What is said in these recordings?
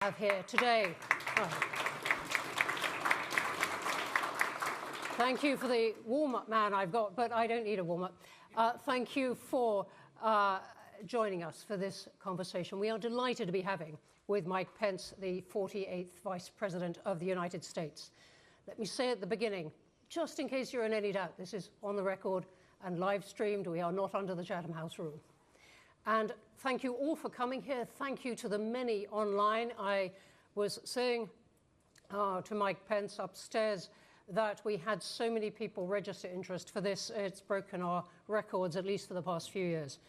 Have here today. Thank you for the warm-up man I've got, but I don't need a warm-up. Thank you for joining us for this conversation. We are delighted to be having with Mike Pence, the 48th Vice President of the United States. Let me say at the beginning, just in case you're in any doubt, this is on the record and live streamed. We are not under the Chatham House rule. And thank you all for coming here. Thank you to the many online. I was saying to Mike Pence upstairs that we had so many people register interest for this. It's broken our records, at least for the past few years.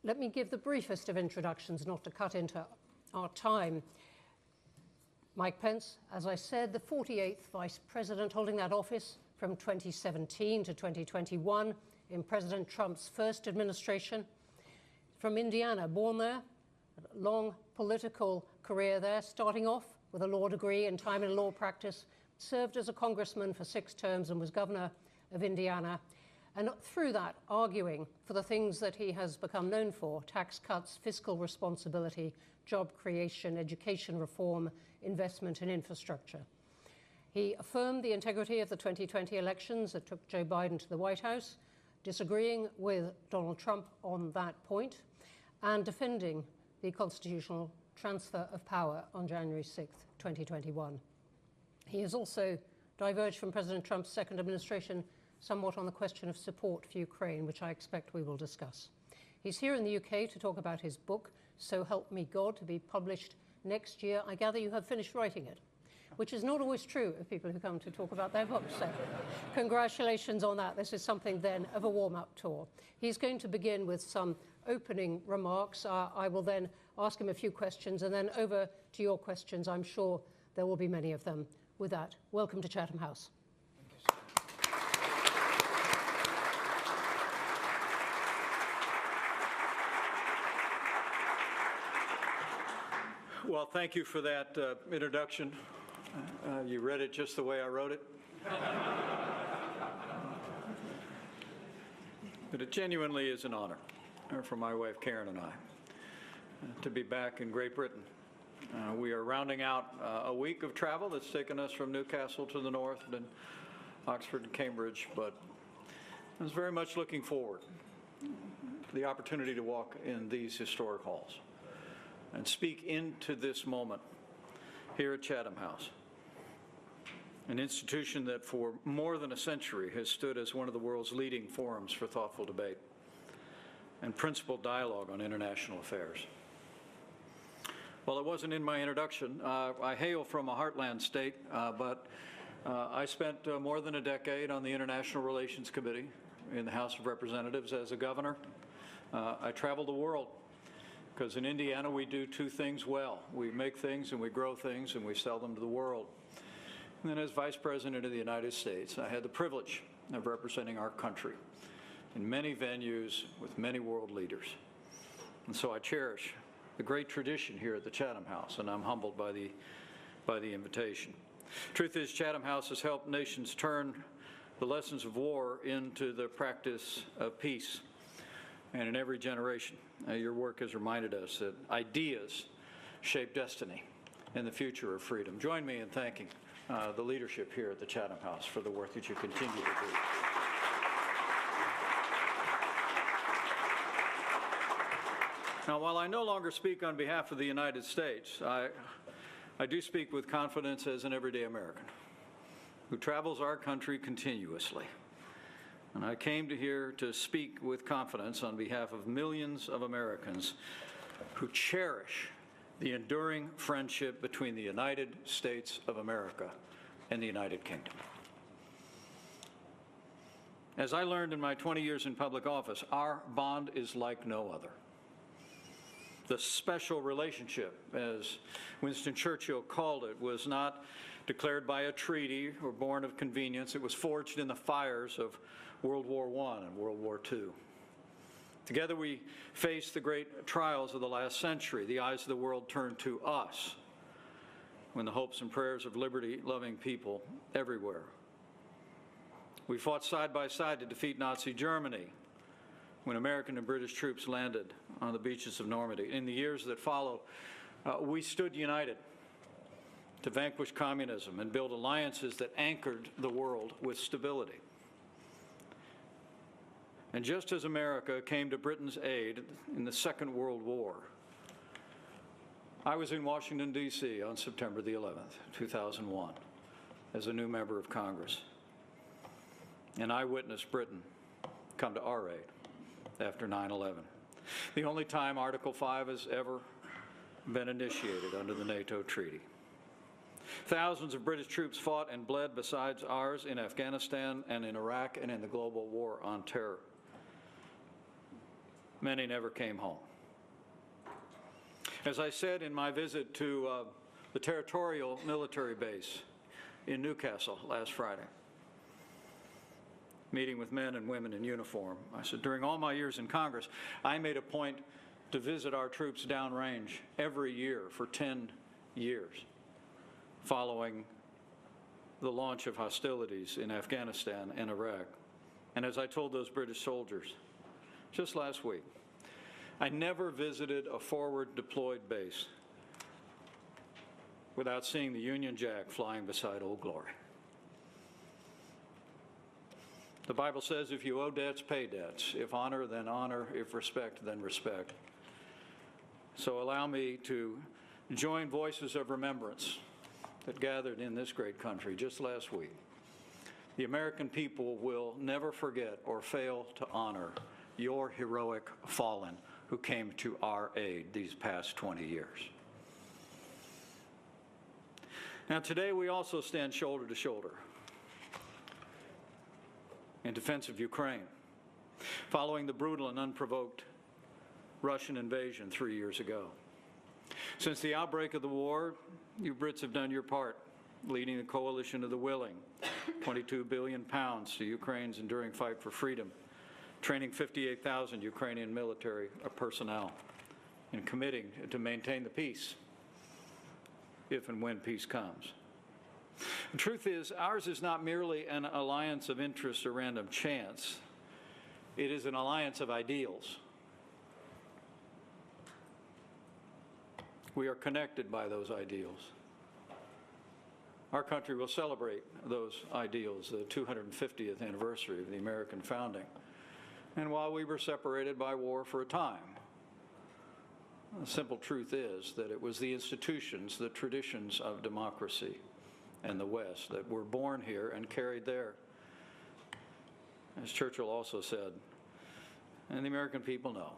Let me give the briefest of introductions, not to cut into our time. Mike Pence, as I said, the 48th Vice President, holding that office from 2017 to 2021. In President Trump's first administration. From Indiana, born there, a long political career there, starting off with a law degree and time in law practice, served as a congressman for 6 terms and was governor of Indiana. And through that, arguing for the things that he has become known for: tax cuts, fiscal responsibility, job creation, education reform, investment in infrastructure. He affirmed the integrity of the 2020 elections that took Joe Biden to the White House, disagreeing with Donald Trump on that point, and defending the constitutional transfer of power on January 6th, 2021. He has also diverged from President Trump's second administration somewhat on the question of support for Ukraine, which I expect we will discuss. He's here in the UK to talk about his book, So Help Me God, to be published next year. I gather you have finished writing it, which is not always true of people who come to talk about their books. So congratulations on that. This is something then of a warm-up tour. He's going to begin with some opening remarks. I will then ask him a few questions, and then over to your questions. I'm sure there will be many of them. With that, welcome to Chatham House. Well, thank you for that introduction. You read it just the way I wrote it. But it genuinely is an honor for my wife Karen and I to be back in Great Britain. We are rounding out a week of travel that's taken us from Newcastle to the north and Oxford and Cambridge, but I was very much looking forward to the opportunity to walk in these historic halls and speak into this moment here at Chatham House, an institution that for more than a century has stood as one of the world's leading forums for thoughtful debate and principled dialogue on international affairs. Well, it wasn't in my introduction. I hail from a heartland state, but I spent more than a decade on the International Relations Committee in the House of Representatives as a governor. I traveled the world, because in Indiana we do 2 things well. We make things and we grow things and we sell them to the world. And then as Vice President of the United States, I had the privilege of representing our country in many venues with many world leaders. And so I cherish the great tradition here at the Chatham House, and I'm humbled by the invitation. Truth is, Chatham House has helped nations turn the lessons of war into the practice of peace. And in every generation, your work has reminded us that ideas shape destiny and the future of freedom. Join me in thanking the leadership here at the Chatham House for the work that you continue to do. Now, while I no longer speak on behalf of the United States, I do speak with confidence as an everyday American who travels our country continuously. And I came here to speak with confidence on behalf of millions of Americans who cherish the enduring friendship between the United States of America and the United Kingdom. As I learned in my 20 years in public office, our bond is like no other. The special relationship, as Winston Churchill called it, was not declared by a treaty or born of convenience. It was forged in the fires of World War I and World War II. Together we faced the great trials of the last century. The eyes of the world turned to us when the hopes and prayers of liberty-loving people everywhere. We fought side by side to defeat Nazi Germany when American and British troops landed on the beaches of Normandy. In the years that followed, We stood united to vanquish communism and build alliances that anchored the world with stability. And just as America came to Britain's aid in the Second World War, I was in Washington, D.C. on September the 11th, 2001, as a new member of Congress. And I witnessed Britain come to our aid after 9/11. The only time Article 5 has ever been initiated under the NATO treaty. Thousands of British troops fought and bled besides ours in Afghanistan and in Iraq and in the global war on terror. Many never came home. As I said in my visit to the territorial military base in Newcastle last Friday, meeting with men and women in uniform, I said, during all my years in Congress, I made a point to visit our troops downrange every year for 10 years, following the launch of hostilities in Afghanistan and Iraq. And as I told those British soldiers just last week, I never visited a forward deployed base without seeing the Union Jack flying beside Old Glory. The Bible says if you owe debts, pay debts. If honor, then honor. If respect, then respect. So allow me to join voices of remembrance that gathered in this great country just last week. The American people will never forget or fail to honor your heroic fallen who came to our aid these past 20 years. Now today we also stand shoulder to shoulder in defense of Ukraine, following the brutal and unprovoked Russian invasion 3 years ago. Since the outbreak of the war, you Brits have done your part, leading the coalition of the willing, £22 billion to Ukraine's enduring fight for freedom, training 58,000 Ukrainian military personnel, and committing to maintain the peace if and when peace comes. The truth is, ours is not merely an alliance of interest or random chance. It is an alliance of ideals. We are connected by those ideals. Our country will celebrate those ideals, the 250th anniversary of the American founding. And while we were separated by war for a time, the simple truth is that it was the institutions, the traditions of democracy and the West that were born here and carried there. As Churchill also said, and the American people know,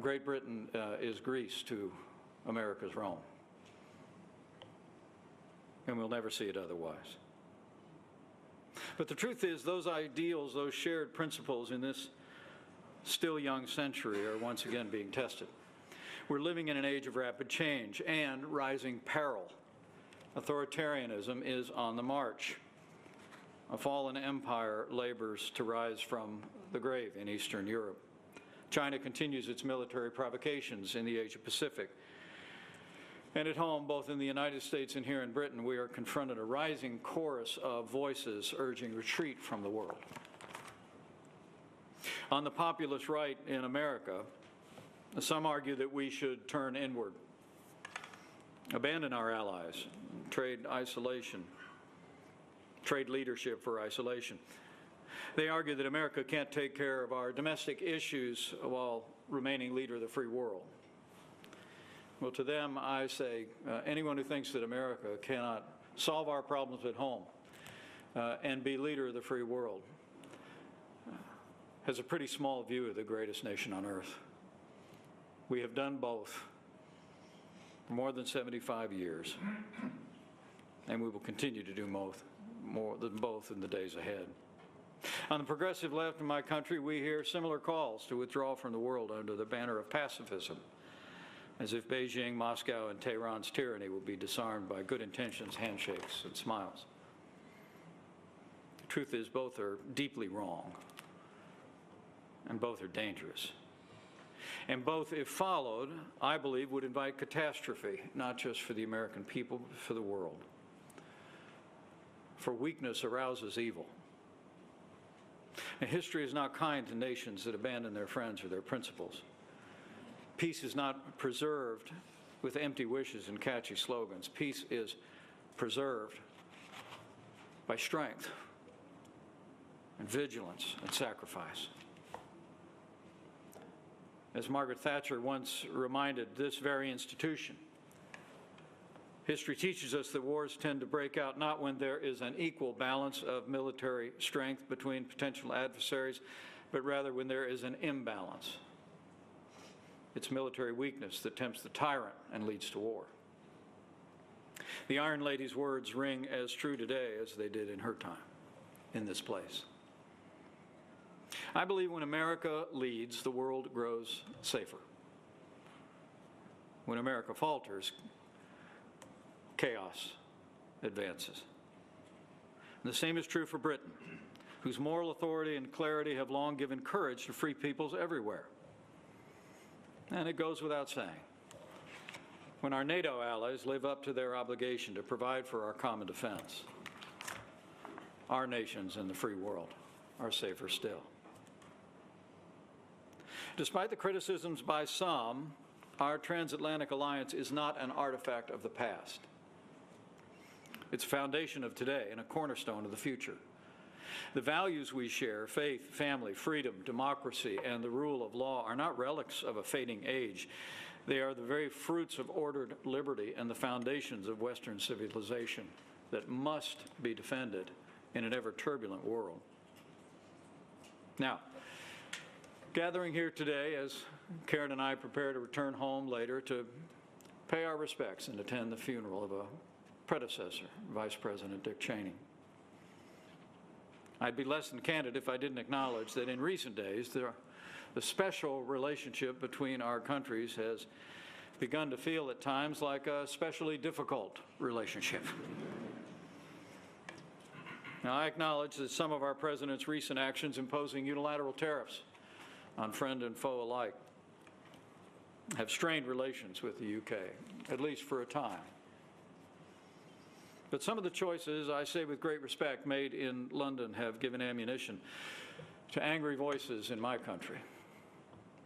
Great Britain is Greece to America's Rome, and we'll never see it otherwise. But the truth is, those ideals, those shared principles in this still young century are once again being tested. We're living in an age of rapid change and rising peril. Authoritarianism is on the march. A fallen empire labors to rise from the grave in Eastern Europe. China continues its military provocations in the Asia-Pacific. And at home, both in the United States and here in Britain, we are confronted a rising chorus of voices urging retreat from the world. On the populist right in America, some argue that we should turn inward, abandon our allies, trade leadership for isolation. They argue that America can't take care of our domestic issues while remaining leader of the free world. Well, to them, I say, anyone who thinks that America cannot solve our problems at home and be leader of the free world has a pretty small view of the greatest nation on earth. We have done both for more than 75 years, and we will continue to do more than both in the days ahead. On the progressive left in my country, we hear similar calls to withdraw from the world under the banner of pacifism, as if Beijing, Moscow, and Tehran's tyranny will be disarmed by good intentions, handshakes, and smiles. The truth is, both are deeply wrong, and both are dangerous. And both, if followed, I believe, would invite catastrophe, not just for the American people, but for the world. For weakness arouses evil. And history is not kind to nations that abandon their friends or their principles. Peace is not preserved with empty wishes and catchy slogans. Peace is preserved by strength and vigilance and sacrifice. As Margaret Thatcher once reminded this very institution, history teaches us that wars tend to break out not when there is an equal balance of military strength between potential adversaries, but rather when there is an imbalance. It's military weakness that tempts the tyrant and leads to war. The Iron Lady's words ring as true today as they did in her time, in this place. I believe when America leads, the world grows safer. When America falters, chaos advances. And the same is true for Britain, whose moral authority and clarity have long given courage to free peoples everywhere. And it goes without saying, when our NATO allies live up to their obligation to provide for our common defense, our nations and the free world are safer still. Despite the criticisms by some, our transatlantic alliance is not an artifact of the past. It's a foundation of today and a cornerstone of the future. The values we share, faith, family, freedom, democracy, and the rule of law, are not relics of a fading age. They are the very fruits of ordered liberty and the foundations of Western civilization that must be defended in an ever-turbulent world. Now, gathering here today as Karen and I prepare to return home later to pay our respects and attend the funeral of a predecessor, Vice President Dick Cheney. I'd be less than candid if I didn't acknowledge that in recent days, the special relationship between our countries has begun to feel at times like a especially difficult relationship. Now, I acknowledge that some of our president's recent actions imposing unilateral tariffs on friend and foe alike have strained relations with the UK, at least for a time. But some of the choices, I say with great respect, made in London have given ammunition to angry voices in my country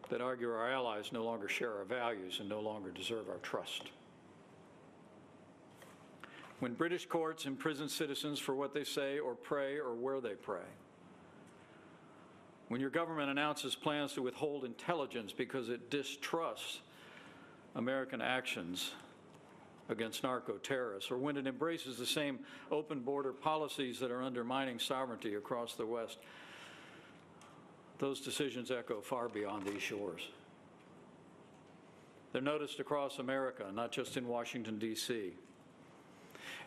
that argue our allies no longer share our values and no longer deserve our trust. When British courts imprison citizens for what they say or pray or where they pray, when your government announces plans to withhold intelligence because it distrusts American actions against narco-terrorists, or when it embraces the same open border policies that are undermining sovereignty across the West, those decisions echo far beyond these shores. They're noticed across America, not just in Washington, D.C.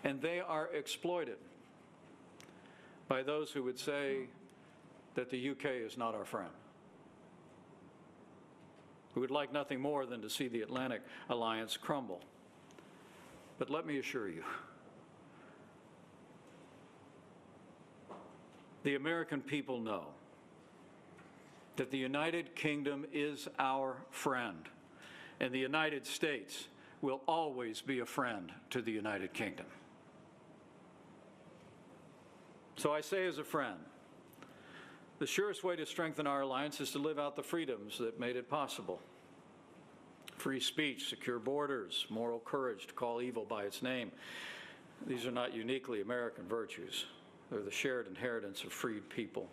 And they are exploited by those who would say that the UK is not our friend, who would like nothing more than to see the Atlantic alliance crumble. But let me assure you, the American people know that the United Kingdom is our friend, and the United States will always be a friend to the United Kingdom. So I say as a friend, the surest way to strengthen our alliance is to live out the freedoms that made it possible. Free speech, secure borders, moral courage to call evil by its name. These are not uniquely American virtues. They're the shared inheritance of freed people.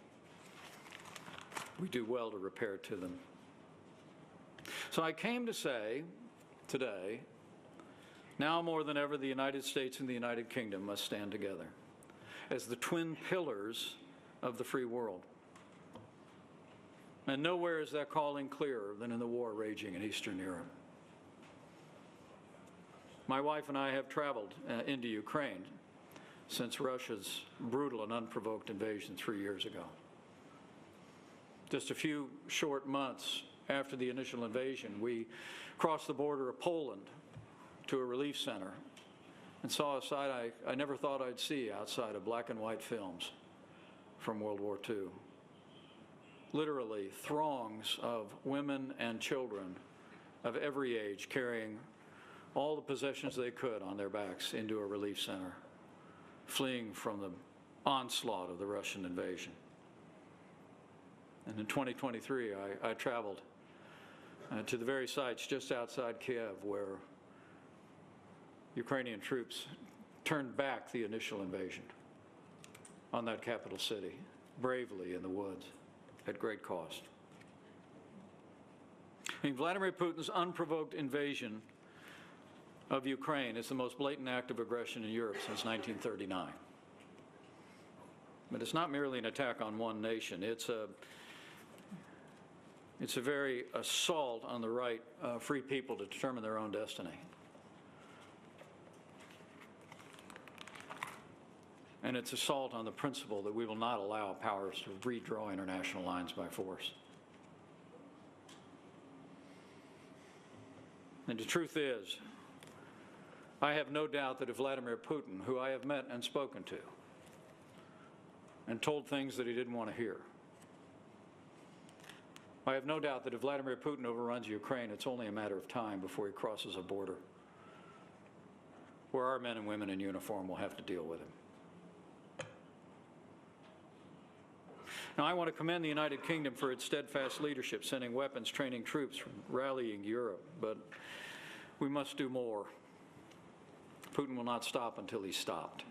We do well to repair to them. So I came to say today, now more than ever, the United States and the United Kingdom must stand together as the twin pillars of the free world. And nowhere is that calling clearer than in the war raging in Eastern Europe. My wife and I have traveled into Ukraine since Russia's brutal and unprovoked invasion 3 years ago. Just a few short months after the initial invasion, we crossed the border of Poland to a relief center and saw a sight I never thought I'd see outside of black and white films from World War II. Literally throngs of women and children of every age carrying all the possessions they could on their backs into a relief center, fleeing from the onslaught of the Russian invasion. And in 2023, I traveled to the very sites just outside Kiev where Ukrainian troops turned back the initial invasion on that capital city, bravely in the woods, at great cost. I mean, Vladimir Putin's unprovoked invasion of Ukraine is the most blatant act of aggression in Europe since 1939. But it's not merely an attack on one nation. It's a very assault on the right of free people to determine their own destiny. And it's assault on the principle that we will not allow powers to redraw international lines by force. And the truth is, I have no doubt that if Vladimir Putin, who I have met and spoken to, and told things that he didn't want to hear, I have no doubt that if Vladimir Putin overruns Ukraine, it's only a matter of time before he crosses a border where our men and women in uniform will have to deal with him. Now, I want to commend the United Kingdom for its steadfast leadership, sending weapons, training troops, rallying Europe, but we must do more. Putin will not stop until he's stopped.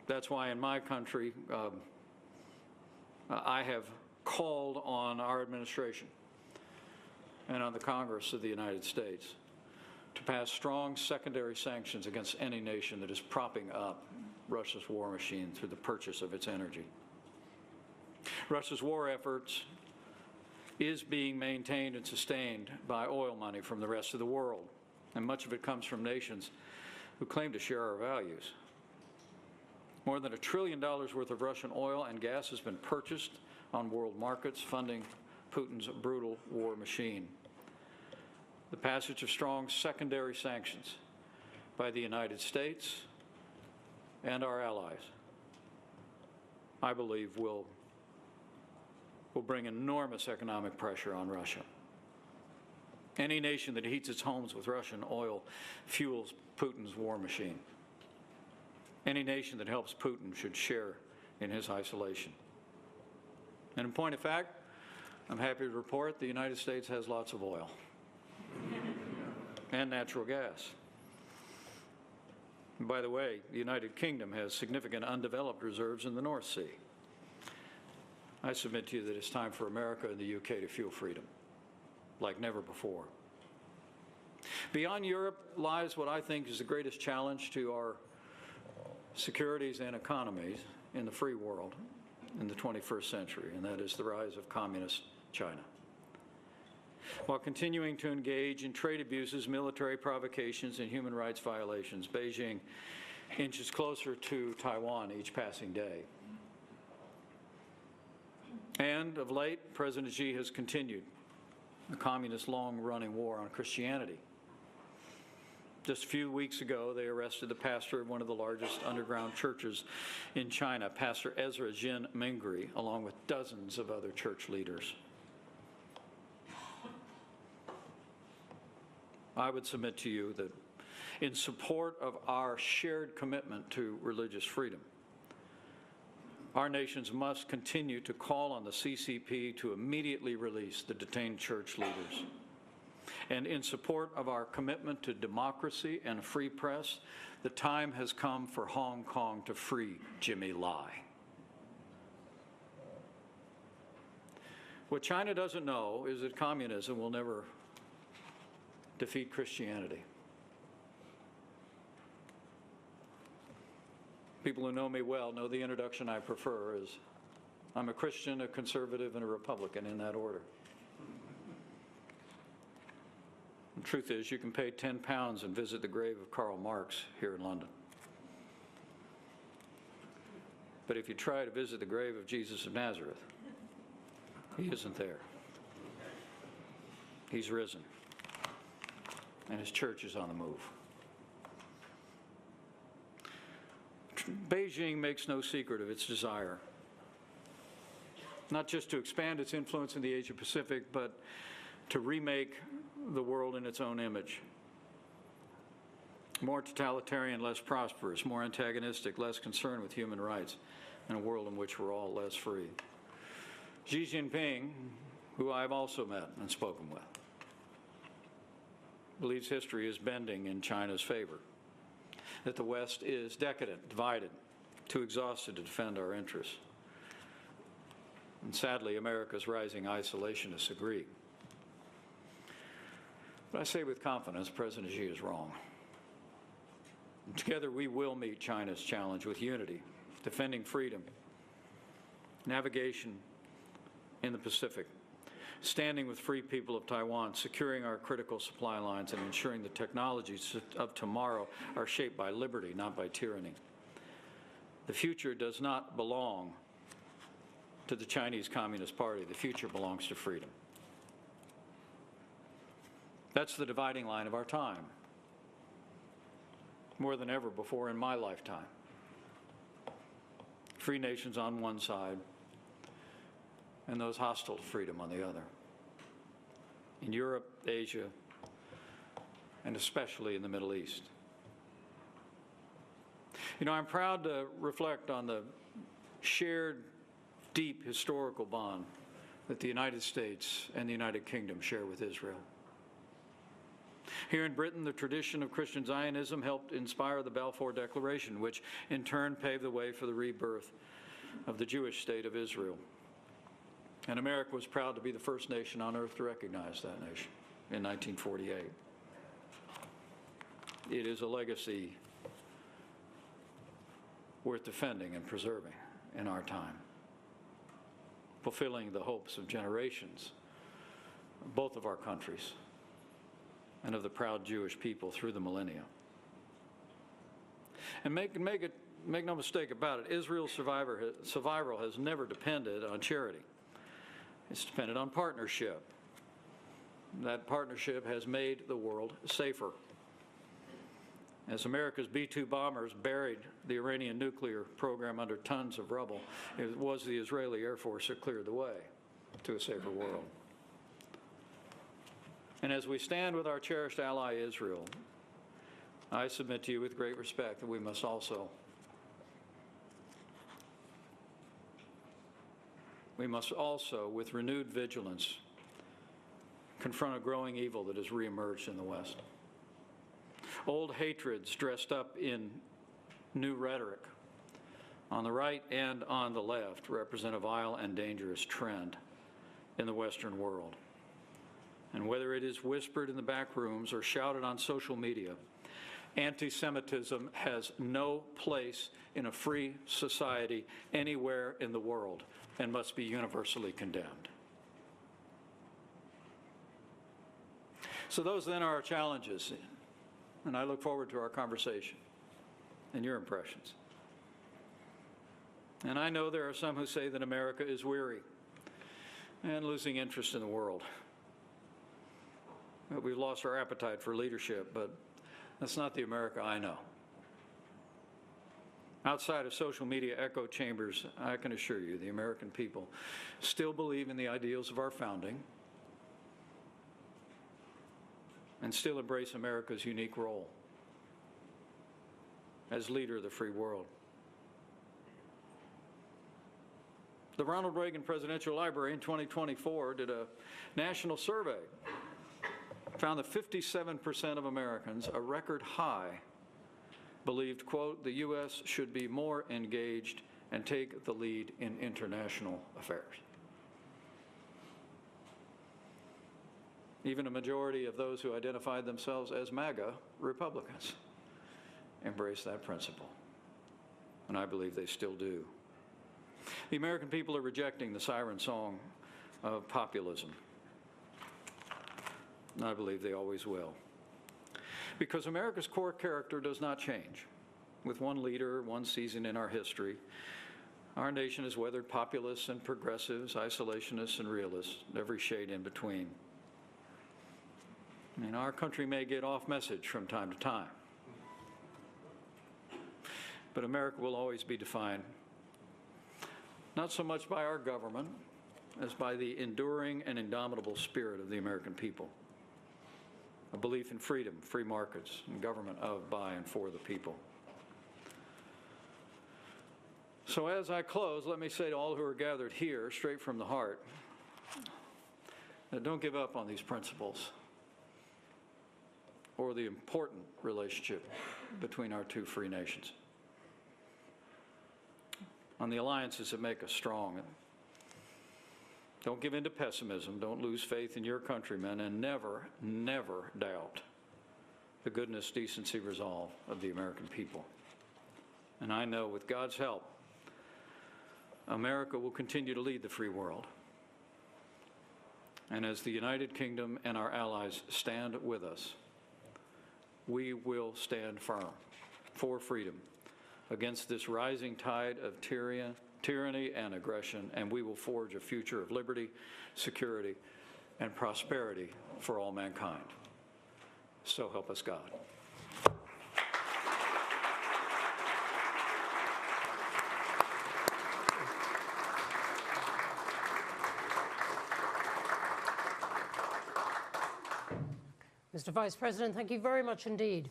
That's why in my country, I have called on our administration and on the Congress of the United States to pass strong secondary sanctions against any nation that is propping up Russia's war machine through the purchase of its energy. Russia's war efforts is being maintained and sustained by oil money from the rest of the world, and much of it comes from nations who claim to share our values. More than $1 trillion worth of Russian oil and gas has been purchased on world markets, funding Putin's brutal war machine. The passage of strong secondary sanctions by the United States and our allies, I believe, will bring enormous economic pressure on Russia. Any nation that heats its homes with Russian oil fuels Putin's war machine. Any nation that helps Putin should share in his isolation. And in point of fact, I'm happy to report the United States has lots of oil and natural gas. And by the way, the United Kingdom has significant undeveloped reserves in the North Sea. I submit to you that it's time for America and the UK to feel freedom, like never before. Beyond Europe lies what I think is the greatest challenge to our securities and economies in the free world in the 21st century, and that is the rise of communist China. While continuing to engage in trade abuses, military provocations, and human rights violations, Beijing inches closer to Taiwan each passing day. And of late, President Xi has continued the communist long-running war on Christianity. Just a few weeks ago, they arrested the pastor of one of the largest underground churches in China, Pastor Ezra Jin Mingri, along with dozens of other church leaders. I would submit to you that in support of our shared commitment to religious freedom, our nations must continue to call on the CCP to immediately release the detained church leaders. And in support of our commitment to democracy and a free press, the time has come for Hong Kong to free Jimmy Lai. What China doesn't know is that communism will never defeat Christianity. People who know me well know the introduction I prefer is I'm a Christian, a conservative, and a Republican in that order. The truth is, you can pay £10 and visit the grave of Karl Marx here in London. But if you try to visit the grave of Jesus of Nazareth, he isn't there. He's risen, and his church is on the move. Beijing makes no secret of its desire, not just to expand its influence in the Asia-Pacific, but to remake the world in its own image. More totalitarian, less prosperous, more antagonistic, less concerned with human rights, in a world in which we're all less free. Xi Jinping, who I've also met and spoken with, believes history is bending in China's favor, that the West is decadent, divided, too exhausted to defend our interests. And sadly, America's rising isolationists agree. But I say with confidence, President Xi is wrong. And together we will meet China's challenge with unity, defending freedom, navigation in the Pacific, standing with free people of Taiwan, securing our critical supply lines, and ensuring the technologies of tomorrow are shaped by liberty, not by tyranny. The future does not belong to the Chinese Communist Party. The future belongs to freedom. That's the dividing line of our time, more than ever before in my lifetime. Free nations on one side, and those hostile to freedom on the other. In Europe, Asia, and especially in the Middle East. You know, I'm proud to reflect on the shared, deep historical bond that the United States and the United Kingdom share with Israel. Here in Britain, the tradition of Christian Zionism helped inspire the Balfour Declaration, which in turn paved the way for the rebirth of the Jewish state of Israel. And America was proud to be the first nation on earth to recognize that nation in 1948. It is a legacy worth defending and preserving in our time, fulfilling the hopes of generations, both of our countries, and of the proud Jewish people through the millennia. And make no mistake about it, Israel's survival has never depended on charity. It's depended on partnership. That partnership has made the world safer. As America's B-2 bombers buried the Iranian nuclear program under tons of rubble, it was the Israeli Air Force that cleared the way to a safer world. And as we stand with our cherished ally Israel, I submit to you with great respect that we must also with renewed vigilance, confront a growing evil that has reemerged in the West. Old hatreds dressed up in new rhetoric on the right and on the left represent a vile and dangerous trend in the Western world. And whether it is whispered in the back rooms or shouted on social media, anti-Semitism has no place in a free society anywhere in the world and must be universally condemned. So those then are our challenges, and I look forward to our conversation and your impressions. And I know there are some who say that America is weary and losing interest in the world. That we've lost our appetite for leadership, but that's not the America I know. Outside of social media echo chambers, I can assure you the American people still believe in the ideals of our founding and still embrace America's unique role as leader of the free world. The Ronald Reagan Presidential Library in 2024 did a national survey, found that 57% of Americans, a record high, believed, quote, the U.S. should be more engaged and take the lead in international affairs. Even a majority of those who identified themselves as MAGA Republicans embraced that principle, and I believe they still do. The American people are rejecting the siren song of populism, and I believe they always will. Because America's core character does not change. With one leader, one season in our history, our nation has weathered populists and progressives, isolationists and realists, every shade in between. I mean, our country may get off message from time to time, but America will always be defined not so much by our government as by the enduring and indomitable spirit of the American people. A belief in freedom, free markets, and government of, by, and for the people. So as I close, let me say to all who are gathered here, straight from the heart, that don't give up on these principles. or the important relationship between our two free nations. On the alliances that make us strong. Don't give in to pessimism. Don't lose faith in your countrymen, and never, never doubt the goodness, decency, resolve of the American people. And I know with God's help, America will continue to lead the free world. And as the United Kingdom and our allies stand with us, we will stand firm for freedom against this rising tide of tyranny and aggression, and we will forge a future of liberty, security, and prosperity for all mankind. So help us God. Mr. Vice President, thank you very much indeed.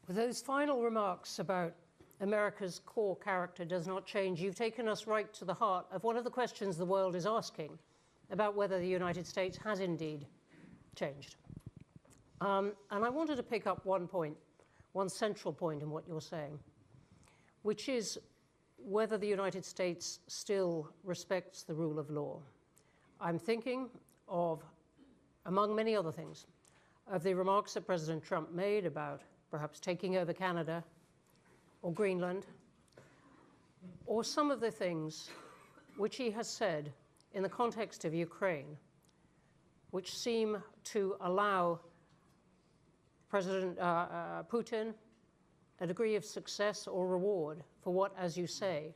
With those final remarks about America's core character does not change, you've taken us right to the heart of one of the questions the world is asking about whether the United States has indeed changed. And I wanted to pick up one point, one central point in what you're saying, which is whether the United States still respects the rule of law. I'm thinking of, among many other things, of the remarks that President Trump made about perhaps taking over Canada or Greenland, or some of the things which he has said in the context of Ukraine, which seem to allow President Putin a degree of success or reward for what, as you say,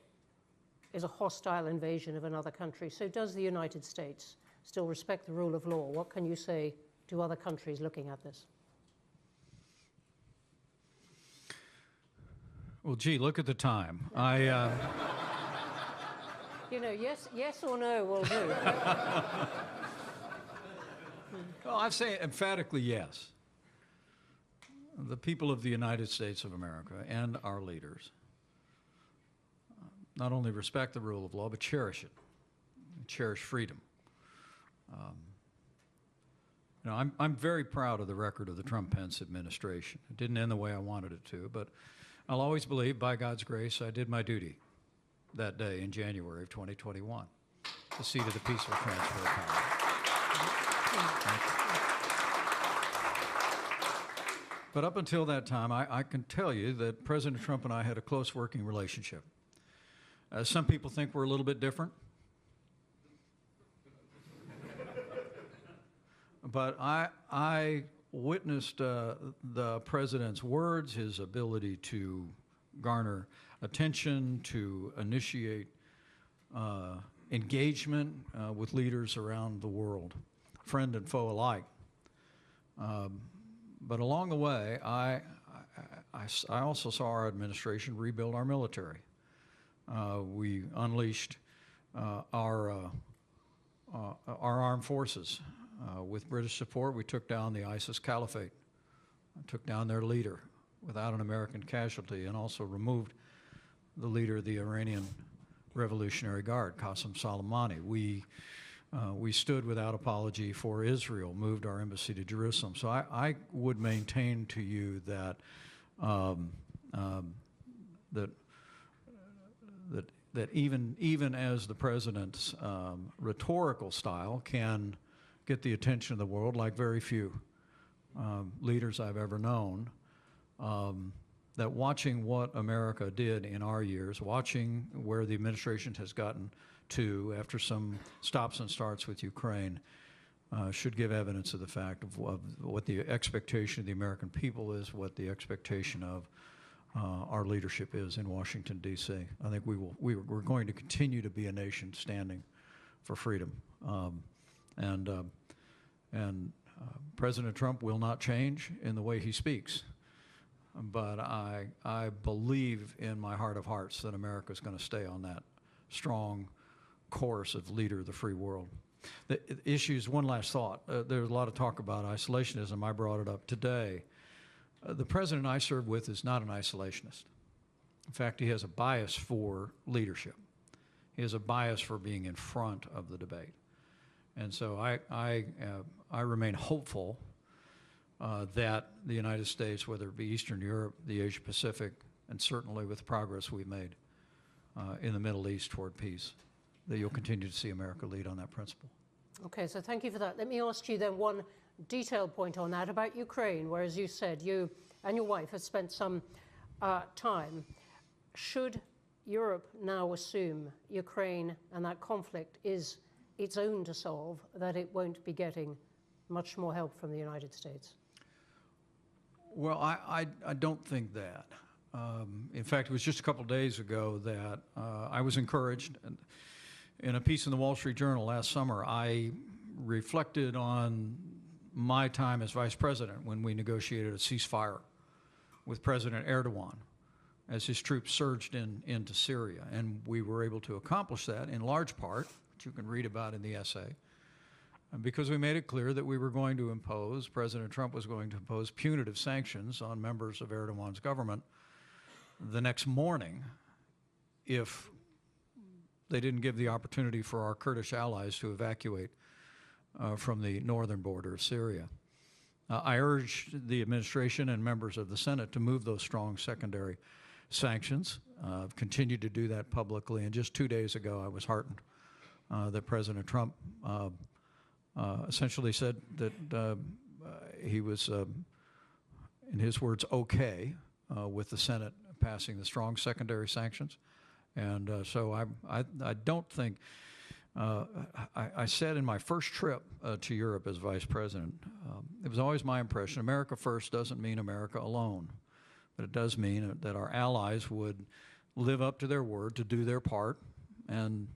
is a hostile invasion of another country. So does the United States still respect the rule of law? What can you say to other countries looking at this? Well, gee, look at the time. You know, yes or no will do. Well, I'd say emphatically yes. The people of the United States of America and our leaders not only respect the rule of law, but cherish it, cherish freedom. You know, I'm very proud of the record of the Trump-Pence administration. It didn't end the way I wanted it to, but I'll always believe, by God's grace, I did my duty that day in January of 2021 to see to the peaceful transfer of power. But up until that time, I can tell you that President Trump and I had a close working relationship. Some people think we're a little bit different. But I witnessed the president's words, his ability to garner attention, to initiate engagement with leaders around the world, friend and foe alike. But along the way, I also saw our administration rebuild our military. We unleashed our armed forces. With British support, we took down the ISIS caliphate, took down their leader without an American casualty, and also removed the leader of the Iranian Revolutionary Guard, Qasem Soleimani. We stood without apology for Israel, moved our embassy to Jerusalem. So I would maintain to you that that even as the president's rhetorical style can get the attention of the world, like very few leaders I've ever known, that watching what America did in our years, watching where the administration has gotten to after some stops and starts with Ukraine, should give evidence of the fact of what the expectation of the American people is, what the expectation of our leadership is in Washington, D.C. I think we're going to continue to be a nation standing for freedom. And President Trump will not change in the way he speaks. But I believe in my heart of hearts that America is going to stay on that strong course of leader of the free world. The issues, one last thought. There's a lot of talk about isolationism. I brought it up today. The president I serve with is not an isolationist. In fact, he has a bias for leadership. He has a bias for being in front of the debate. And so I remain hopeful that the United States, whether it be Eastern Europe, the Asia Pacific, and certainly with the progress we've made in the Middle East toward peace, that you'll continue to see America lead on that principle. Okay, so thank you for that. Let me ask you then one detailed point on that about Ukraine, where, as you said, you and your wife have spent some time. Should Europe now assume Ukraine and that conflict is its own to solve, that it won't be getting much more help from the United States? Well, I don't think that. In fact, it was just a couple days ago that I was encouraged. In a piece in the Wall Street Journal last summer, I reflected on my time as vice president when we negotiated a ceasefire with President Erdogan as his troops surged into Syria. And we were able to accomplish that in large part, which you can read about in the essay, because we made it clear that we were going to impose, President Trump was going to impose punitive sanctions on members of Erdogan's government the next morning if they didn't give the opportunity for our Kurdish allies to evacuate from the northern border of Syria. I urged the administration and members of the Senate to move those strong secondary sanctions. I've continued to do that publicly, and just 2 days ago I was heartened that President Trump essentially said that he was, in his words, okay with the Senate passing the strong secondary sanctions. And so I don't think, I said in my first trip to Europe as vice president, it was always my impression, America first doesn't mean America alone, but it does mean that our allies would live up to their word to do their part, and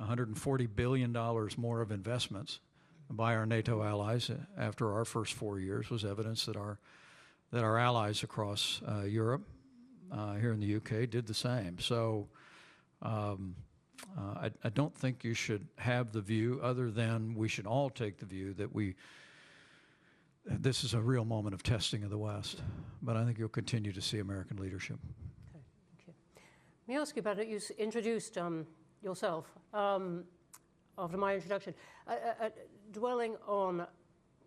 $140 billion more of investments by our NATO allies after our first 4 years was evidence that our allies across Europe, here in the UK, did the same. So I don't think you should have the view, other than we should all take the view that this is a real moment of testing of the West. But I think you'll continue to see American leadership. Okay, thank you. Let me ask you about it. You introduced yourself after my introduction, dwelling on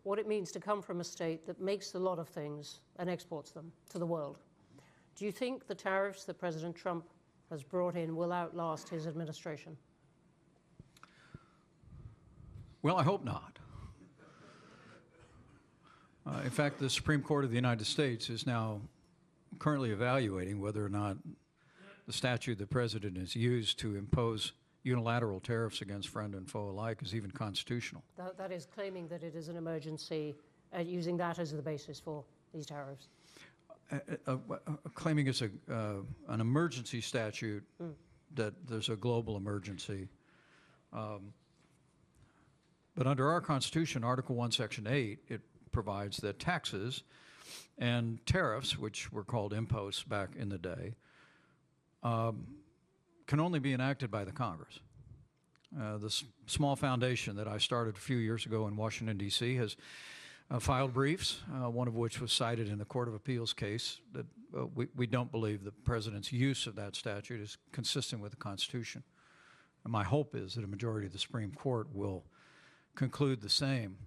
what it means to come from a state that makes a lot of things and exports them to the world. Do you think the tariffs that President Trump has brought in will outlast his administration? Well, I hope not. In fact, the Supreme Court of the United States is now currently evaluating whether or not the statute the president has used to impose unilateral tariffs against friend and foe alike is even constitutional. That is claiming that it is an emergency, using that as the basis for these tariffs. Claiming it's an emergency statute, that there's a global emergency. But under our Constitution, Article 1, Section 8, it provides that taxes and tariffs, which were called imposts back in the day, can only be enacted by the Congress. This small foundation that I started a few years ago in Washington, D.C. has filed briefs, one of which was cited in the Court of Appeals case, that we don't believe the president's use of that statute is consistent with the Constitution. And my hope is that a majority of the Supreme Court will conclude the same.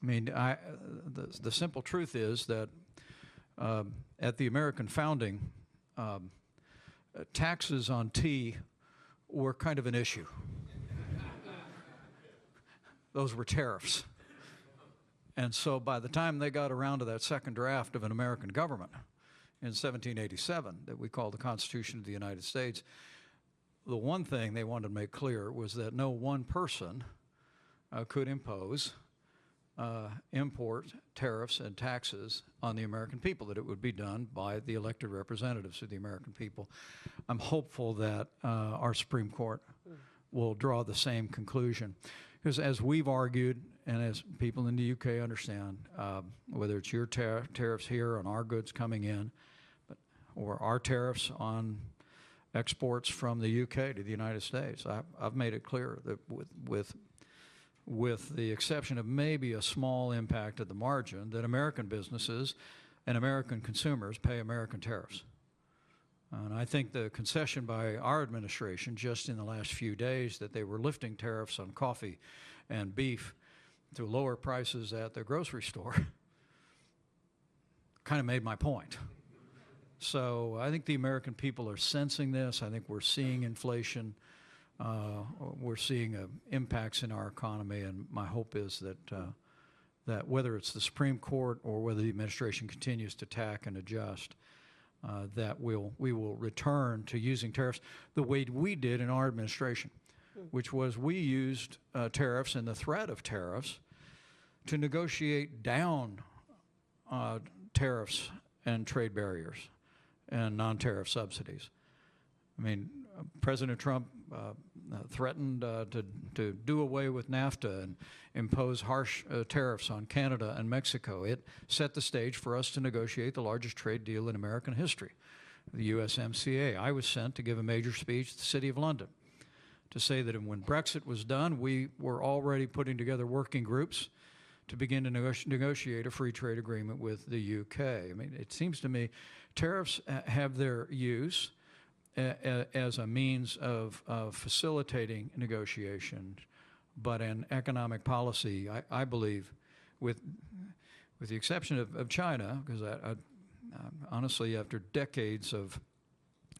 I mean, the simple truth is that at the American founding, taxes on tea were kind of an issue. Those were tariffs. And so by the time they got around to that second draft of an American government in 1787 that we call the Constitution of the United States, the one thing they wanted to make clear was that no one person could impose import tariffs and taxes on the American people, that it would be done by the elected representatives of the American people. I'm hopeful that our Supreme Court will draw the same conclusion. Because as we've argued, and as people in the UK understand, whether it's your tariffs here on our goods coming in, or our tariffs on exports from the UK to the United States, I've made it clear that with the exception of maybe a small impact at the margin, that American businesses and American consumers pay American tariffs. And I think the concession by our administration just in the last few days that they were lifting tariffs on coffee and beef to lower prices at the grocery store kind of made my point. So I think the American people are sensing this. I think we're seeing inflation. We're seeing impacts in our economy, and my hope is that whether it's the Supreme Court or whether the administration continues to tack and adjust, that we will return to using tariffs the way we did in our administration, which was we used tariffs and the threat of tariffs to negotiate down tariffs and trade barriers and non-tariff subsidies. I mean, President Trump threatened to do away with NAFTA and impose harsh tariffs on Canada and Mexico. It set the stage for us to negotiate the largest trade deal in American history, the USMCA. I was sent to give a major speech to the City of London to say that when Brexit was done, we were already putting together working groups to begin to negotiate a free trade agreement with the UK. I mean, it seems to me tariffs have their use as a means of facilitating negotiation, but in economic policy, I believe, with the exception of China, because honestly, after decades of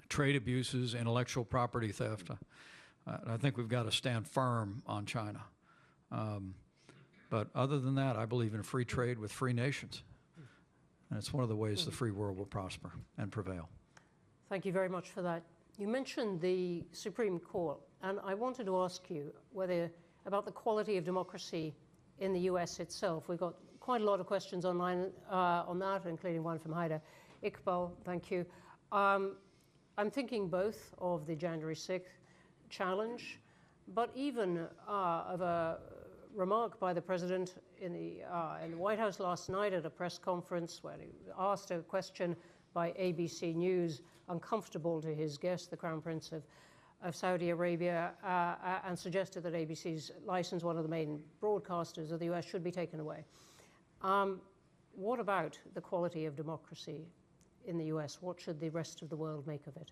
trade abuses, intellectual property theft, I think we've got to stand firm on China. But other than that, I believe in free trade with free nations. And it's one of the ways the free world will prosper and prevail. Thank you very much for that. You mentioned the Supreme Court, and I wanted to ask you about the quality of democracy in the U.S. itself. We've got quite a lot of questions online on that, including one from Haida. Iqbal, thank you. I'm thinking both of the January 6th challenge, but even of a remark by the president in the White House last night at a press conference when he asked a question by ABC News, uncomfortable to his guest, the Crown Prince of Saudi Arabia, and suggested that ABC's license, one of the main broadcasters of the US, should be taken away. What about the quality of democracy in the US? What should the rest of the world make of it?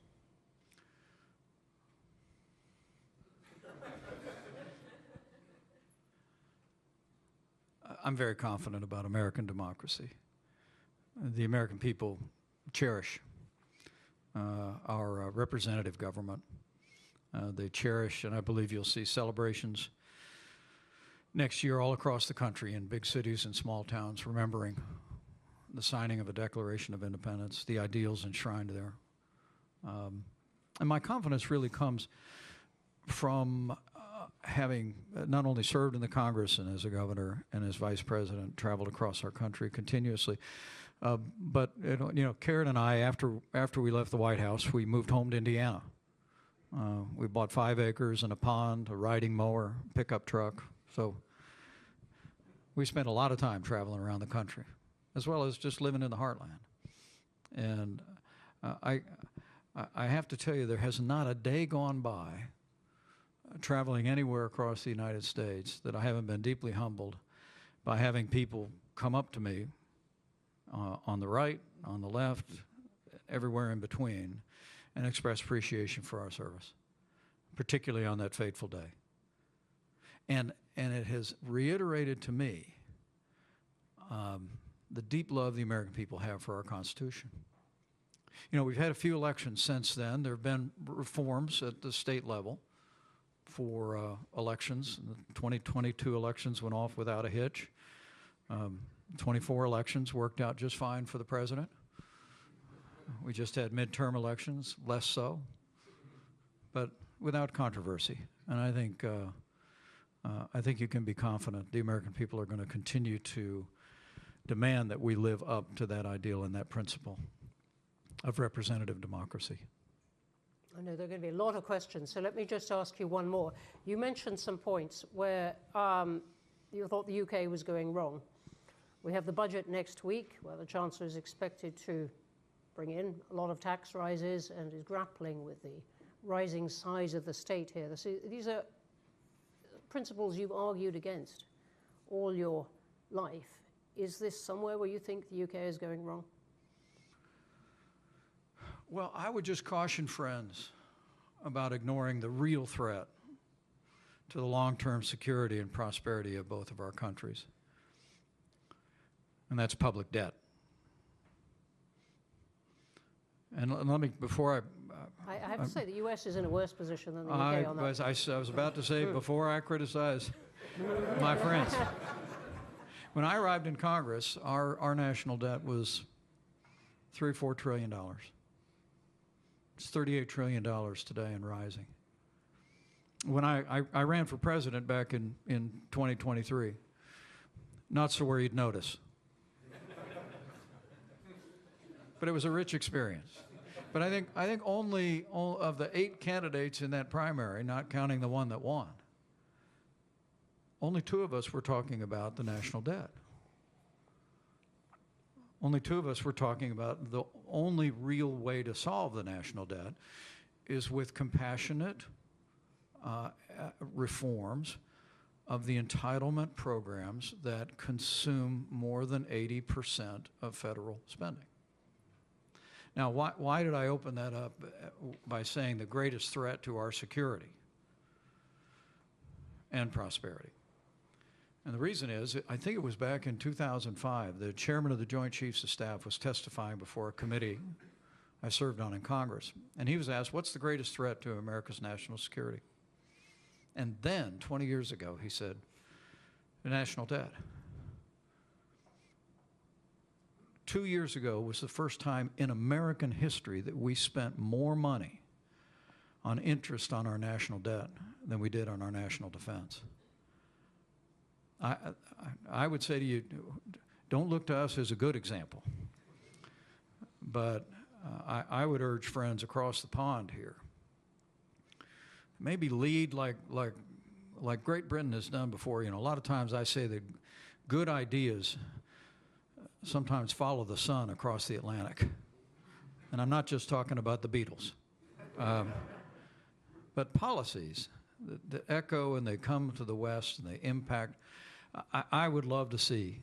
I'm very confident about American democracy. The American people cherish our representative government. They cherish, and I believe you'll see celebrations next year all across the country in big cities and small towns, remembering the signing of a Declaration of Independence, the ideals enshrined there. And my confidence really comes from having not only served in the Congress and as a governor and as vice president, traveled across our country continuously, but Karen and I, after we left the White House, we moved home to Indiana. We bought 5 acres and a pond, a riding mower, pickup truck. So we spent a lot of time traveling around the country, as well as just living in the heartland. And I have to tell you, there has not a day gone by traveling anywhere across the United States that I haven't been deeply humbled by having people come up to me on the right, on the left, everywhere in between, and express appreciation for our service, particularly on that fateful day. And it has reiterated to me the deep love the American people have for our Constitution. You know, we've had a few elections since then. There have been reforms at the state level for elections. The 2022 elections went off without a hitch. 24 elections worked out just fine for the president. We just had midterm elections, less so, but without controversy. And I think you can be confident the American people are going to continue to demand that we live up to that ideal and that principle of representative democracy. I know there are going to be a lot of questions, so let me just ask you one more. You mentioned some points where you thought the UK was going wrong. We have the budget next week, where the Chancellor is expected to bring in a lot of tax rises and is grappling with the rising size of the state here. These are principles you've argued against all your life. Is this somewhere where you think the UK is going wrong? Well, I would just caution friends about ignoring the real threat to the long-term security and prosperity of both of our countries, and that's public debt. And let me, before I have to say the US is in a worse position than the UK on that. I was about to say, before I criticize my friends, when I arrived in Congress, our national debt was $3 or $4 trillion. It's $38 trillion today and rising. When I ran for president back in 2023, not so where you'd notice. But it was a rich experience. But I think only of the 8 candidates in that primary, not counting the one that won, only 2 of us were talking about the national debt. Only 2 of us were talking about the only real way to solve the national debt is with compassionate reforms of the entitlement programs that consume more than 80% of federal spending. Now, why did I open that up by saying the greatest threat to our security and prosperity? And the reason is, I think it was back in 2005, the chairman of the Joint Chiefs of Staff was testifying before a committee I served on in Congress, and he was asked, what's the greatest threat to America's national security? And then, 20 years ago, he said, the national debt. 2 years ago was the first time in American history that we spent more money on interest on our national debt than we did on our national defense. I would say to you, don't look to us as a good example, but I would urge friends across the pond here, maybe lead like Great Britain has done before. You know, a lot of times I say that good ideas sometimes follow the sun across the Atlantic. And I'm not just talking about the Beatles. But policies that echo and they come to the West and they impact. I would love to see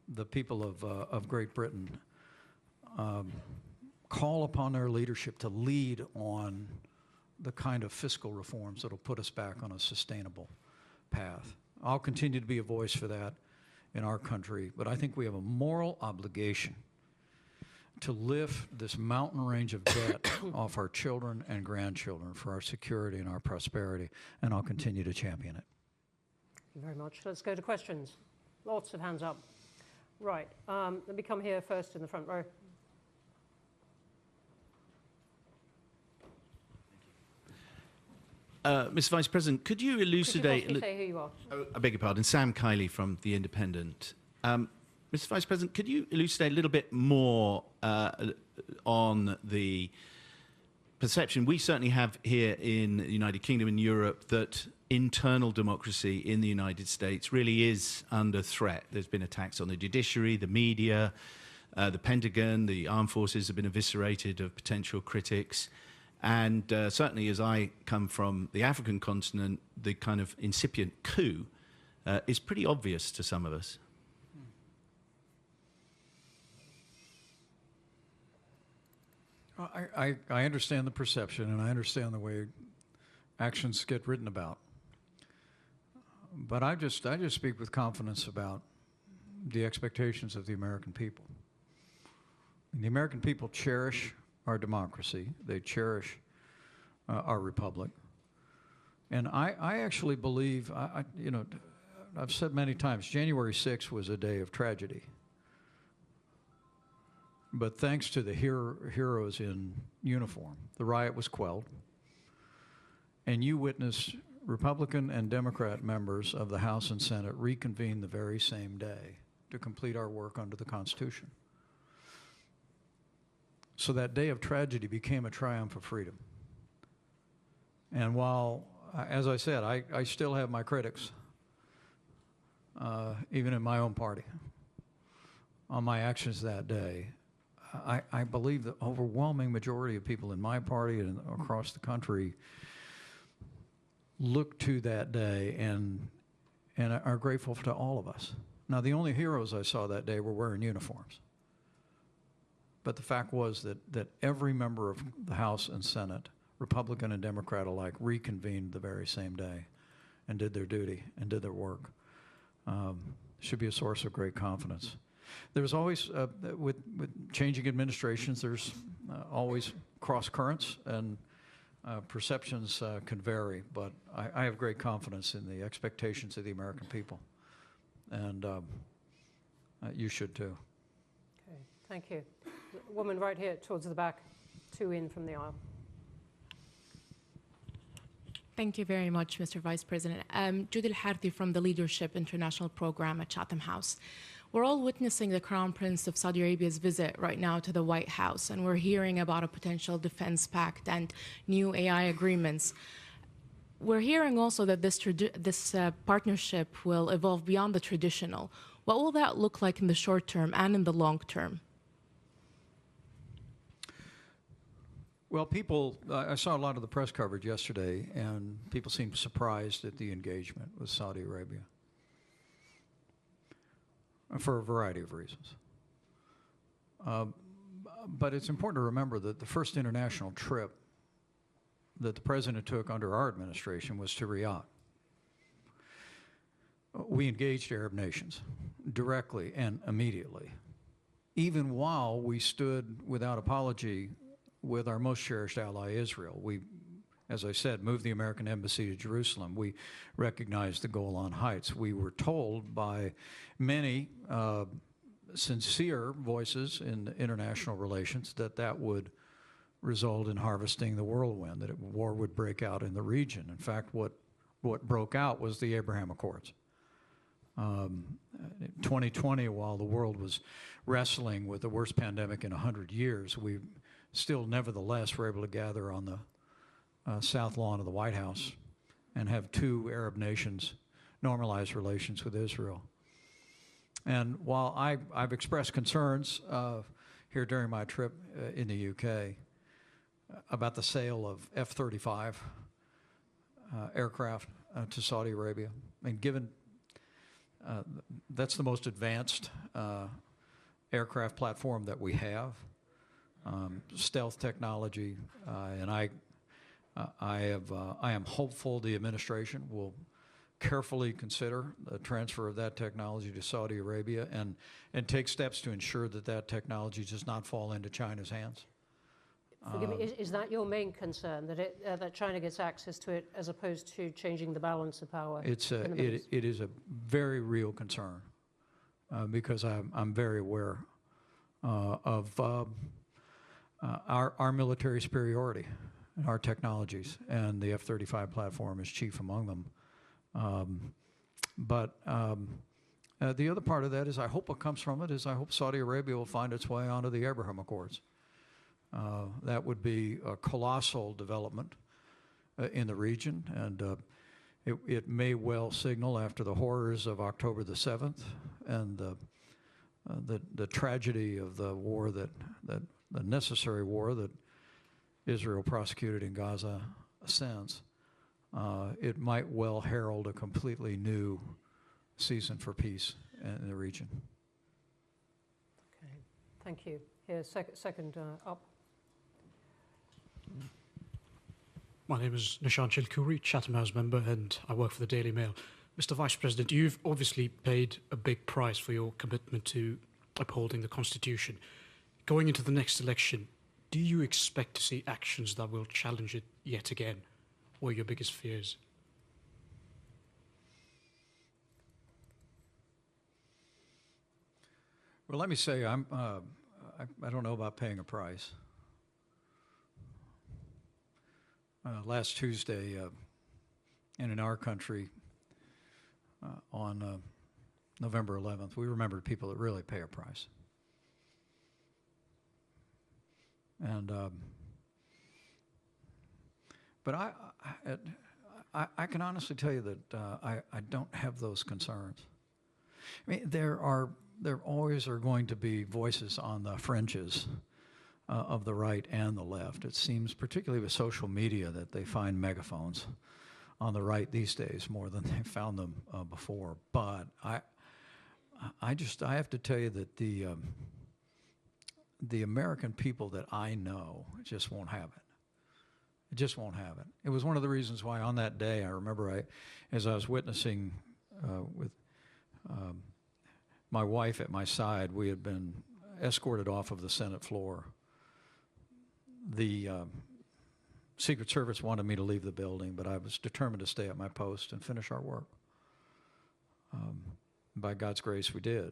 the people of Great Britain call upon their leadership to lead on the kind of fiscal reforms that will put us back on a sustainable path. I'll continue to be a voice for that in our country, but I think we have a moral obligation to lift this mountain range of debt off our children and grandchildren for our security and our prosperity, and I'll continue to champion it. Thank you very much. Let's go to questions. Lots of hands up. Right, let me come here first in the front row. Mr. Vice President, could you elucidate... Could you say who you are? Oh, I beg your pardon. Sam Kiley from The Independent. Mr. Vice President, could you elucidate a little bit more on the perception we certainly have here in the United Kingdom and Europe that internal democracy in the United States really is under threat? There's been attacks on the judiciary, the media, the Pentagon, the armed forces have been eviscerated of potential critics. And certainly as I come from the African continent, the kind of incipient coup is pretty obvious to some of us. I understand the perception, and I understand the way actions get written about. But I just speak with confidence about the expectations of the American people. And the American people cherish our democracy. They cherish our republic. And I actually believe, you know, I've said many times, January 6th was a day of tragedy. But thanks to the heroes in uniform, the riot was quelled. And you witnessed Republican and Democrat members of the House and Senate reconvene the very same day to complete our work under the Constitution. So that day of tragedy became a triumph of freedom. And while, as I said, I still have my critics, even in my own party, on my actions that day, I believe the overwhelming majority of people in my party and across the country look to that day and are grateful to all of us. Now, the only heroes I saw that day were wearing uniforms. But the fact was that every member of the House and Senate, Republican and Democrat alike, reconvened the very same day and did their duty and did their work. Should be a source of great confidence. There's always, with changing administrations, there's always cross currents, and perceptions can vary. But I have great confidence in the expectations of the American people, and you should too. Okay, thank you. The woman right here towards the back, two in from the aisle. Thank you very much, Mr. Vice President. Judy Al-Harthi from the Leadership International Program at Chatham House. We're all witnessing the Crown Prince of Saudi Arabia's visit right now to the White House, and we're hearing about a potential defense pact and new AI agreements. We're hearing also that this partnership will evolve beyond the traditional. What will that look like in the short term and in the long term? Well, I saw a lot of the press coverage yesterday, and people seemed surprised at the engagement with Saudi Arabia for a variety of reasons. But it's important to remember that the first international trip that the president took under our administration was to Riyadh. We engaged Arab nations directly and immediately, even while we stood without apology with our most cherished ally, Israel. We, as I said, moved the American embassy to Jerusalem. We recognized the Golan Heights. We were told by many sincere voices in international relations that that would result in harvesting the whirlwind, that war would break out in the region. In fact, what broke out was the Abraham Accords. 2020, while the world was wrestling with the worst pandemic in 100 years, we still nevertheless were able to gather on the south lawn of the White House and have two Arab nations normalize relations with Israel. And while I've expressed concerns here during my trip in the UK about the sale of F-35 aircraft to Saudi Arabia, I mean, given that's the most advanced aircraft platform that we have, stealth technology, and I am hopeful the administration will carefully consider the transfer of that technology to Saudi Arabia and take steps to ensure that that technology does not fall into China's hands. Forgive me, is that your main concern, that China gets access to it as opposed to changing the balance of power? It is a very real concern because I'm very aware of our military superiority and our technologies, and the F-35 platform is chief among them. But the other part of that is I hope what comes from it is I hope Saudi Arabia will find its way onto the Abraham Accords. That would be a colossal development in the region, and it may well signal, after the horrors of October the 7th and the tragedy of the war the necessary war that Israel prosecuted in Gaza since, it might well herald a completely new season for peace in the region. Okay, thank you. Here, second up. My name is Nishan Chilkuri, Chatham House member, and I work for the Daily Mail. Mr. Vice President, you've obviously paid a big price for your commitment to upholding the Constitution. Going into the next election, do you expect to see actions that will challenge it yet again? What are your biggest fears? Well, let me say I don't know about paying a price. Last Tuesday, and in our country, on November 11th, we remembered people that really pay a price. And but I can honestly tell you that I don't have those concerns. I mean, there always are going to be voices on the fringes of the right and the left. It seems, particularly with social media, that they find megaphones on the right these days more than they found them before. But I have to tell you that the American people that I know just won't have it. It just won't have it. It was one of the reasons why on that day, I remember as I was witnessing with my wife at my side, we had been escorted off of the Senate floor. The Secret Service wanted me to leave the building, but I was determined to stay at my post and finish our work. By God's grace, we did.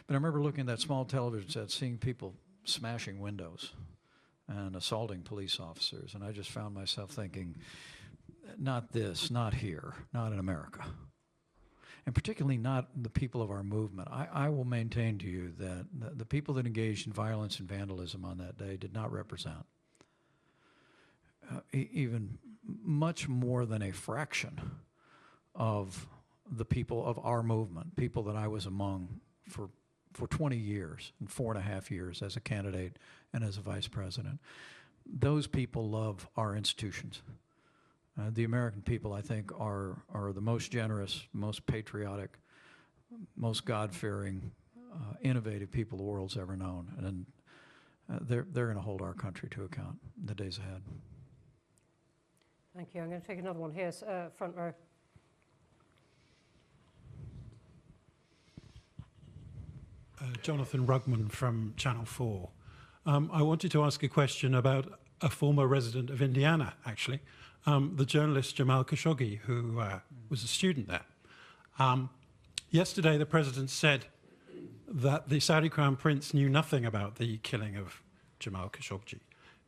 But I remember looking at that small television set, seeing people smashing windows and assaulting police officers, and I just found myself thinking, not this, not here, not in America. And particularly not the people of our movement. I will maintain to you that the people that engaged in violence and vandalism on that day did not represent even much more than a fraction of the people of our movement, people that I was among for 20 years and 4.5 years as a candidate and as a vice president. Those people love our institutions. The American people, I think, are the most generous, most patriotic, most God-fearing, innovative people the world's ever known, and they're going to hold our country to account in the days ahead. Thank you. I'm going to take another one here, front row. Jonathan Rugman from Channel 4. I wanted to ask a question about a former resident of Indiana, actually, the journalist Jamal Khashoggi, who was a student there. Yesterday, the president said that the Saudi Crown Prince knew nothing about the killing of Jamal Khashoggi.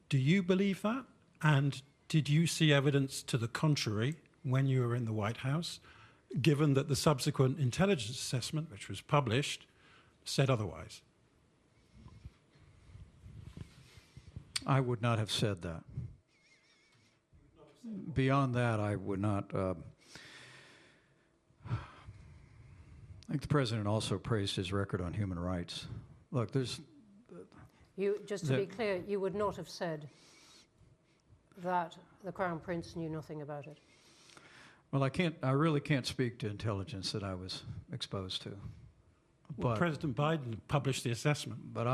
Do you believe that? And did you see evidence to the contrary when you were in the White House, given that the subsequent intelligence assessment, which was published, said otherwise? I would not have said that. Beyond that, I would not. I think the president also praised his record on human rights. Look, there's. Just to be clear, you would not have said that the Crown Prince knew nothing about it. Well, I really can't speak to intelligence that I was exposed to. Well, President Biden published the assessment. But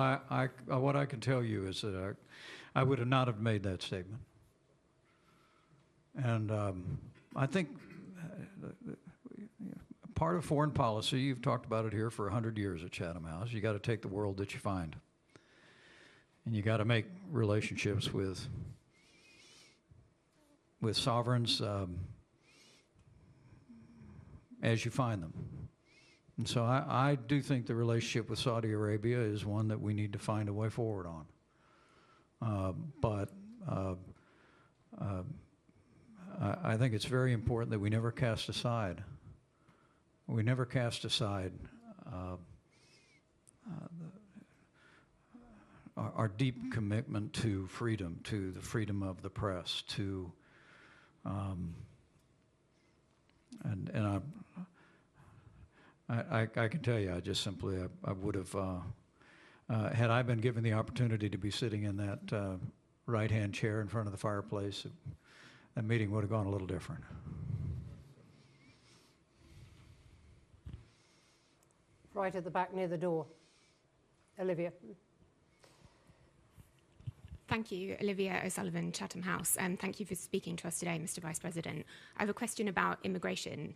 what I can tell you is that I would not have made that statement. And I think part of foreign policy, you've talked about it here for 100 years at Chatham House, you got to take the world that you find. And you got to make relationships with sovereigns as you find them. And so I do think the relationship with Saudi Arabia is one that we need to find a way forward on. But I think it's very important that we never cast aside. We never cast aside our deep commitment to freedom, to the freedom of the press, to and I can tell you, I just simply I would have had I been given the opportunity to be sitting in that right-hand chair in front of the fireplace, that meeting would have gone a little different. Right at the back near the door. Olivia. Thank you, Olivia O'Sullivan, Chatham House, and thank you for speaking to us today, Mr. Vice President. I have a question about immigration.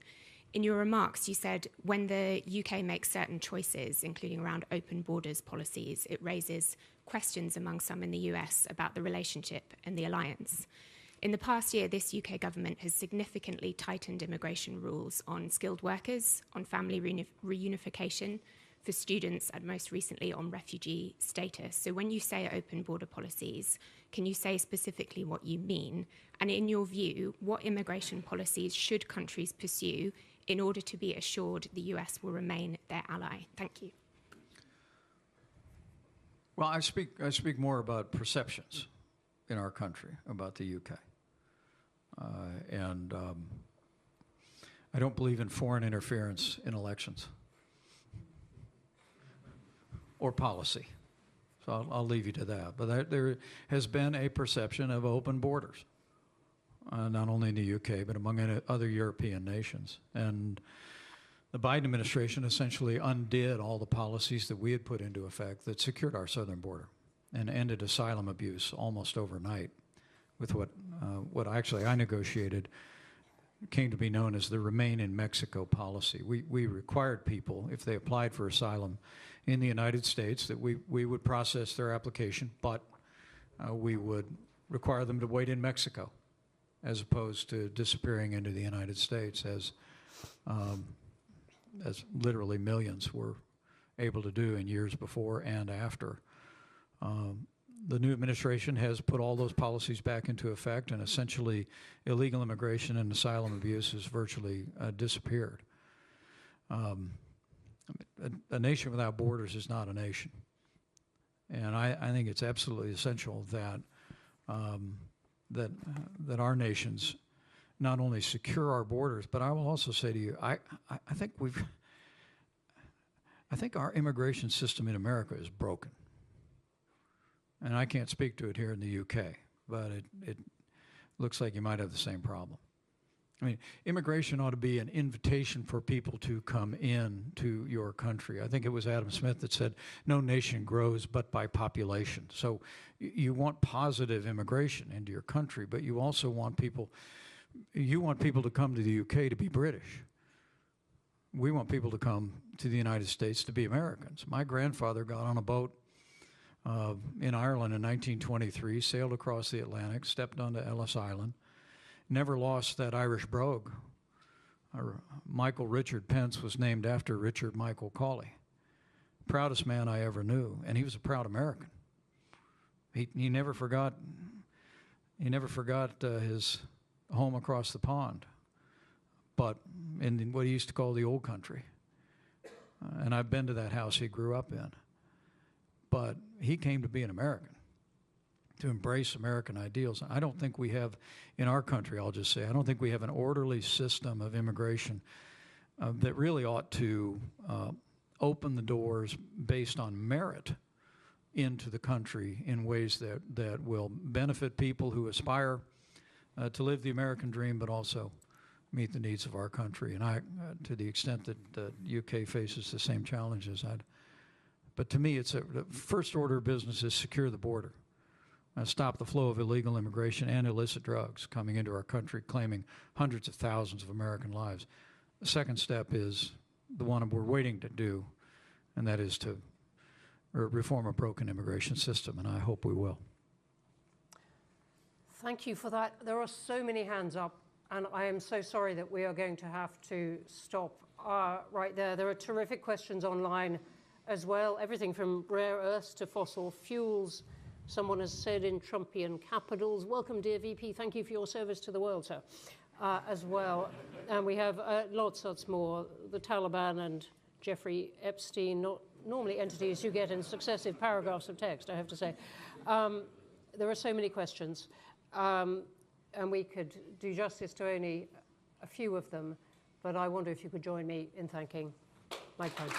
In your remarks, you said when the UK makes certain choices, including around open borders policies, it raises questions among some in the US about the relationship and the alliance. In the past year, this UK government has significantly tightened immigration rules on skilled workers, on family reunification, for students, and most recently on refugee status. So when you say open border policies, can you say specifically what you mean? And in your view, what immigration policies should countries pursue in order to be assured the US will remain their ally? Thank you. Well, I speak more about perceptions in our country about the UK. And I don't believe in foreign interference in elections or policy. So I'll leave you to that. But there has been a perception of open borders, not only in the UK, but among other European nations. And the Biden administration essentially undid all the policies that we had put into effect that secured our southern border and ended asylum abuse almost overnight with what actually I negotiated came to be known as the Remain in Mexico policy. We required people, if they applied for asylum in the United States, that we would process their application, but we would require them to wait in Mexico, as opposed to disappearing into the United States, as literally millions were able to do in years before and after. The new administration has put all those policies back into effect, and essentially illegal immigration and asylum abuse has virtually disappeared. A nation without borders is not a nation. And I think it's absolutely essential that that our nations not only secure our borders, but I will also say to you, I think our immigration system in America is broken. And I can't speak to it here in the UK, but it looks like you might have the same problem. I mean, immigration ought to be an invitation for people to come in to your country. I think it was Adam Smith that said, no nation grows but by population. So you want positive immigration into your country, but you also want people, to come to the UK to be British. We want people to come to the United States to be Americans. My grandfather got on a boat in Ireland in 1923, sailed across the Atlantic, stepped onto Ellis Island, never lost that Irish brogue. Michael Richard Pence was named after Richard Michael Cawley. Proudest man I ever knew, and he was a proud American. He never forgot his home across the pond, but in what he used to call the old country. And I've been to that house he grew up in. But he came to be an American, to embrace American ideals. I don't think we have, in our country, I'll just say, I don't think we have an orderly system of immigration that really ought to open the doors based on merit into the country in ways that will benefit people who aspire to live the American dream, but also meet the needs of our country. And to the extent that the UK faces the same challenges, but to me, the first order of business is secure the border. Stop the flow of illegal immigration and illicit drugs coming into our country, claiming hundreds of thousands of American lives. The second step is the one we're waiting to do, and that is to reform a broken immigration system, and I hope we will. Thank you for that. There are so many hands up, and I am so sorry that we are going to have to stop right there. There are terrific questions online as well, everything from rare earths to fossil fuels. Someone has said in Trumpian capitals, welcome, dear VP, thank you for your service to the world, sir, as well. And we have lots more. The Taliban and Jeffrey Epstein, not normally entities you get in successive paragraphs of text, I have to say. There are so many questions, and we could do justice to only a few of them, but I wonder if you could join me in thanking Mike Pence.